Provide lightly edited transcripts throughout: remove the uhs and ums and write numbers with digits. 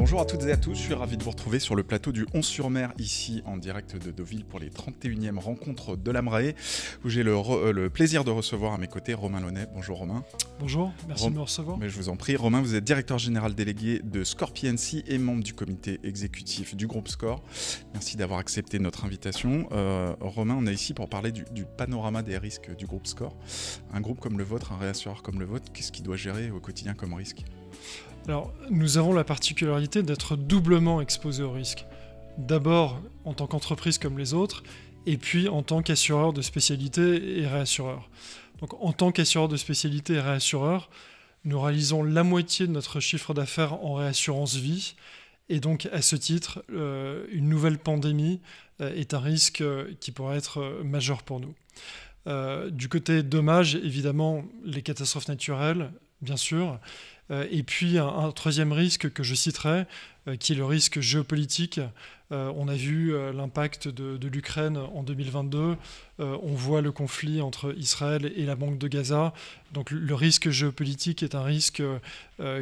Bonjour à toutes et à tous, je suis ravi de vous retrouver sur le plateau du 11-sur-Mer, ici en direct de Deauville pour les 31e rencontres de l'AMRAE, où j'ai le plaisir de recevoir à mes côtés Romain Launay. Bonjour Romain. Bonjour, merci de me recevoir. Mais je vous en prie. Romain, vous êtes directeur général délégué de SCOR PNC et membre du comité exécutif du groupe SCOR. Merci d'avoir accepté notre invitation. Romain, on est ici pour parler du panorama des risques du groupe SCOR. Un groupe comme le vôtre, un réassureur comme le vôtre, qu'est-ce qu'il doit gérer au quotidien comme risque ? Alors, nous avons la particularité d'être doublement exposés au risque. D'abord en tant qu'entreprise comme les autres, et puis en tant qu'assureur de spécialité et réassureur. Donc, en tant qu'assureur de spécialité et réassureur, nous réalisons la moitié de notre chiffre d'affaires en réassurance vie. Et donc, à ce titre, une nouvelle pandémie est un risque qui pourrait être majeur pour nous. Du côté dommages, évidemment, les catastrophes naturelles, bien sûr. Et puis un troisième risque que je citerai, qui est le risque géopolitique. On a vu l'impact de l'Ukraine en 2022. On voit le conflit entre Israël et la bande de Gaza. Donc le risque géopolitique est un risque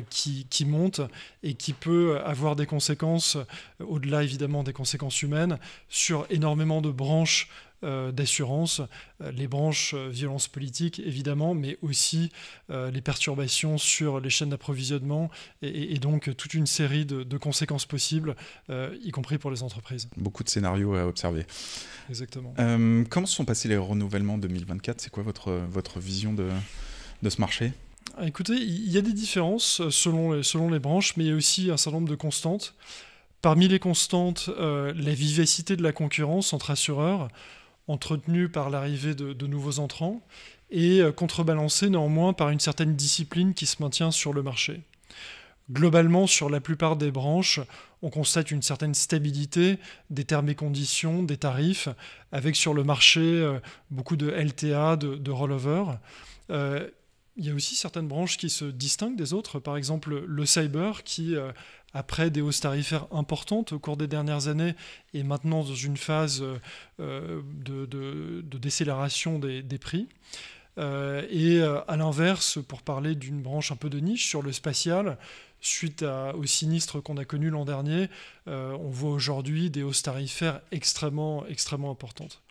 qui monte et qui peut avoir des conséquences, au-delà évidemment des conséquences humaines, sur énormément de branches d'assurance, les branches violence politique évidemment, mais aussi les perturbations sur les chaînes d'approvisionnement et donc toute une série de conséquences possibles, y compris pour les entreprises. Beaucoup de scénarios à observer. Exactement. Comment se sont passés les renouvellements 2024 ? C'est quoi votre vision de ce marché ? Écoutez, il y a des différences selon les branches, mais il y a aussi un certain nombre de constantes. Parmi les constantes, la vivacité de la concurrence entre assureurs, entretenue par l'arrivée de nouveaux entrants, et contrebalancée néanmoins par une certaine discipline qui se maintient sur le marché. Globalement, sur la plupart des branches, on constate une certaine stabilité des termes et conditions, des tarifs, avec sur le marché beaucoup de LTA, de rollover. Il y a aussi certaines branches qui se distinguent des autres, par exemple le cyber qui, après des hausses tarifaires importantes au cours des dernières années, est maintenant dans une phase de décélération des prix. Et à l'inverse, pour parler d'une branche un peu de niche, sur le spatial, suite au sinistre qu'on a connu l'an dernier, on voit aujourd'hui des hausses tarifaires extrêmement importantes.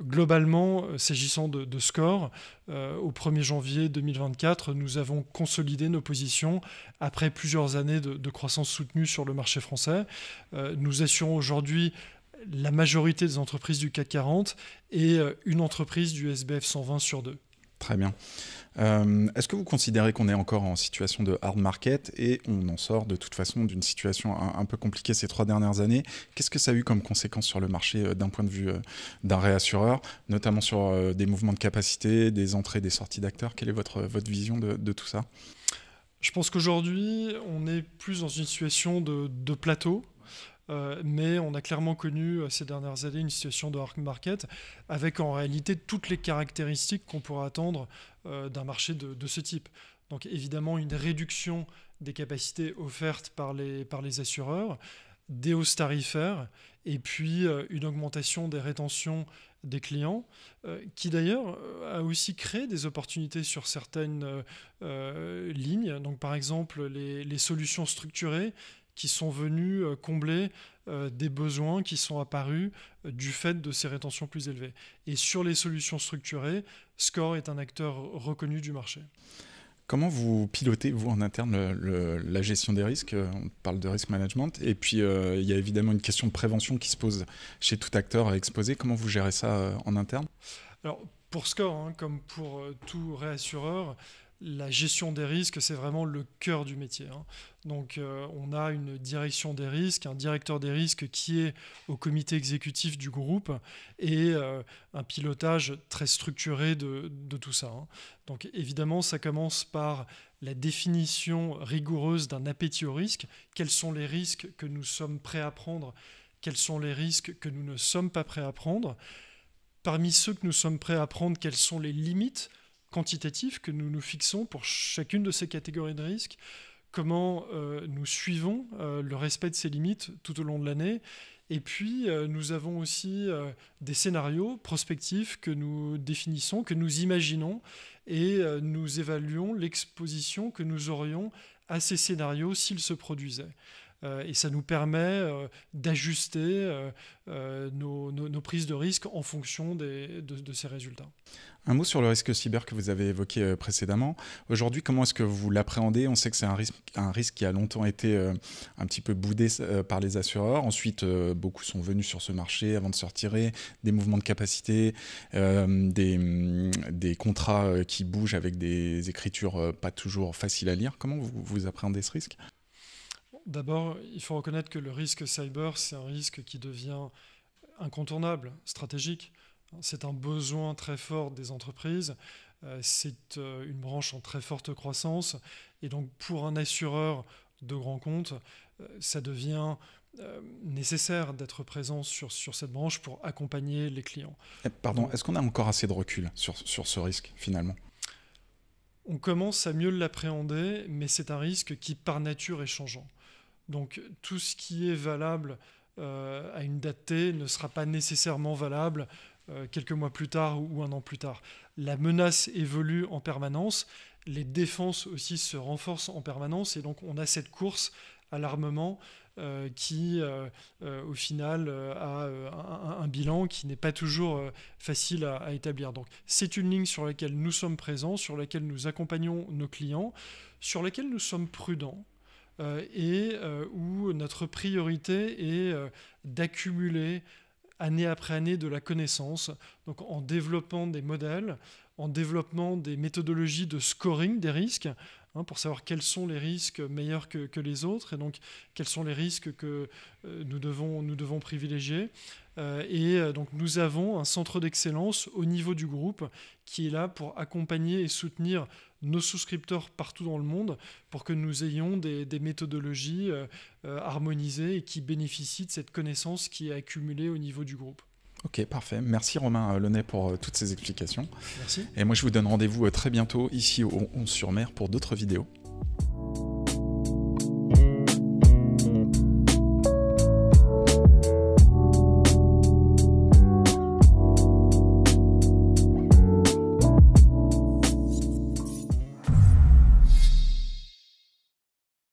Globalement, s'agissant de SCOR, au 1er janvier 2024, nous avons consolidé nos positions après plusieurs années de croissance soutenue sur le marché français. Nous assurons aujourd'hui la majorité des entreprises du CAC 40 et une entreprise du SBF 120 sur deux. Très bien. Est-ce que vous considérez qu'on est encore en situation de hard market et on en sort de toute façon d'une situation un peu compliquée ces 3 dernières années ? Qu'est-ce que ça a eu comme conséquence sur le marché d'un point de vue d'un réassureur, notamment sur des mouvements de capacité, des entrées, des sorties d'acteurs ? Quelle est votre vision de tout ça ? Je pense qu'aujourd'hui, on est plus dans une situation de plateau. Mais on a clairement connu ces dernières années une situation de hard market avec en réalité toutes les caractéristiques qu'on pourrait attendre d'un marché de ce type. Donc évidemment une réduction des capacités offertes par les assureurs, des hausses tarifaires et puis une augmentation des rétentions des clients qui d'ailleurs a aussi créé des opportunités sur certaines lignes. Donc par exemple les solutions structurées qui sont venus combler des besoins qui sont apparus du fait de ces rétentions plus élevées. Et sur les solutions structurées, SCOR est un acteur reconnu du marché. Comment vous pilotez, vous, en interne, la gestion des risques ? On parle de risk management. Et puis, il y a évidemment une question de prévention qui se pose chez tout acteur exposé. Comment vous gérez ça en interne ? Alors, pour SCOR, comme pour tout réassureur, la gestion des risques, c'est vraiment le cœur du métier. Donc, on a une direction des risques, un directeur des risques qui est au comité exécutif du groupe et un pilotage très structuré de tout ça. Donc, évidemment, ça commence par la définition rigoureuse d'un appétit au risque. Quels sont les risques que nous sommes prêts à prendre ? Quels sont les risques que nous ne sommes pas prêts à prendre ? Parmi ceux que nous sommes prêts à prendre, quelles sont les limites quantitatifs que nous nous fixons pour chacune de ces catégories de risques, comment nous suivons le respect de ces limites tout au long de l'année. Et puis, nous avons aussi des scénarios prospectifs que nous définissons, que nous imaginons, et nous évaluons l'exposition que nous aurions à ces scénarios s'ils se produisaient. et ça nous permet d'ajuster nos prises de risque en fonction de ces résultats. Un mot sur le risque cyber que vous avez évoqué précédemment. Aujourd'hui, comment est-ce que vous l'appréhendez? On sait que c'est un risque qui a longtemps été un petit peu boudé par les assureurs. Ensuite, beaucoup sont venus sur ce marché avant de se retirer, des mouvements de capacité, des contrats qui bougent avec des écritures pas toujours faciles à lire. Comment vous appréhendez ce risque? D'abord, il faut reconnaître que le risque cyber, c'est un risque qui devient incontournable, stratégique. C'est un besoin très fort des entreprises, c'est une branche en très forte croissance, et donc pour un assureur de grands comptes, ça devient nécessaire d'être présent sur cette branche pour accompagner les clients. Pardon, est-ce qu'on a encore assez de recul sur ce risque finalement? On commence à mieux l'appréhender, mais c'est un risque qui par nature est changeant. Donc tout ce qui est valable à une date T ne sera pas nécessairement valable quelques mois plus tard ou un an plus tard. La menace évolue en permanence, les défenses aussi se renforcent en permanence, et donc on a cette course à l'armement qui, au final, a un bilan qui n'est pas toujours facile à établir. Donc c'est une ligne sur laquelle nous sommes présents, sur laquelle nous accompagnons nos clients, sur laquelle nous sommes prudents, et où notre priorité est d'accumuler année après année de la connaissance, donc en développant des modèles, en développant des méthodologies de scoring des risques, pour savoir quels sont les risques meilleurs que les autres, et donc quels sont les risques que nous devons privilégier. Donc nous avons un centre d'excellence au niveau du groupe qui est là pour accompagner et soutenir nos souscripteurs partout dans le monde pour que nous ayons des méthodologies harmonisées et qui bénéficient de cette connaissance qui est accumulée au niveau du groupe. Ok, parfait. Merci Romain Launay pour toutes ces explications. Merci. Et moi, je vous donne rendez-vous très bientôt ici au 11 sur Mer pour d'autres vidéos.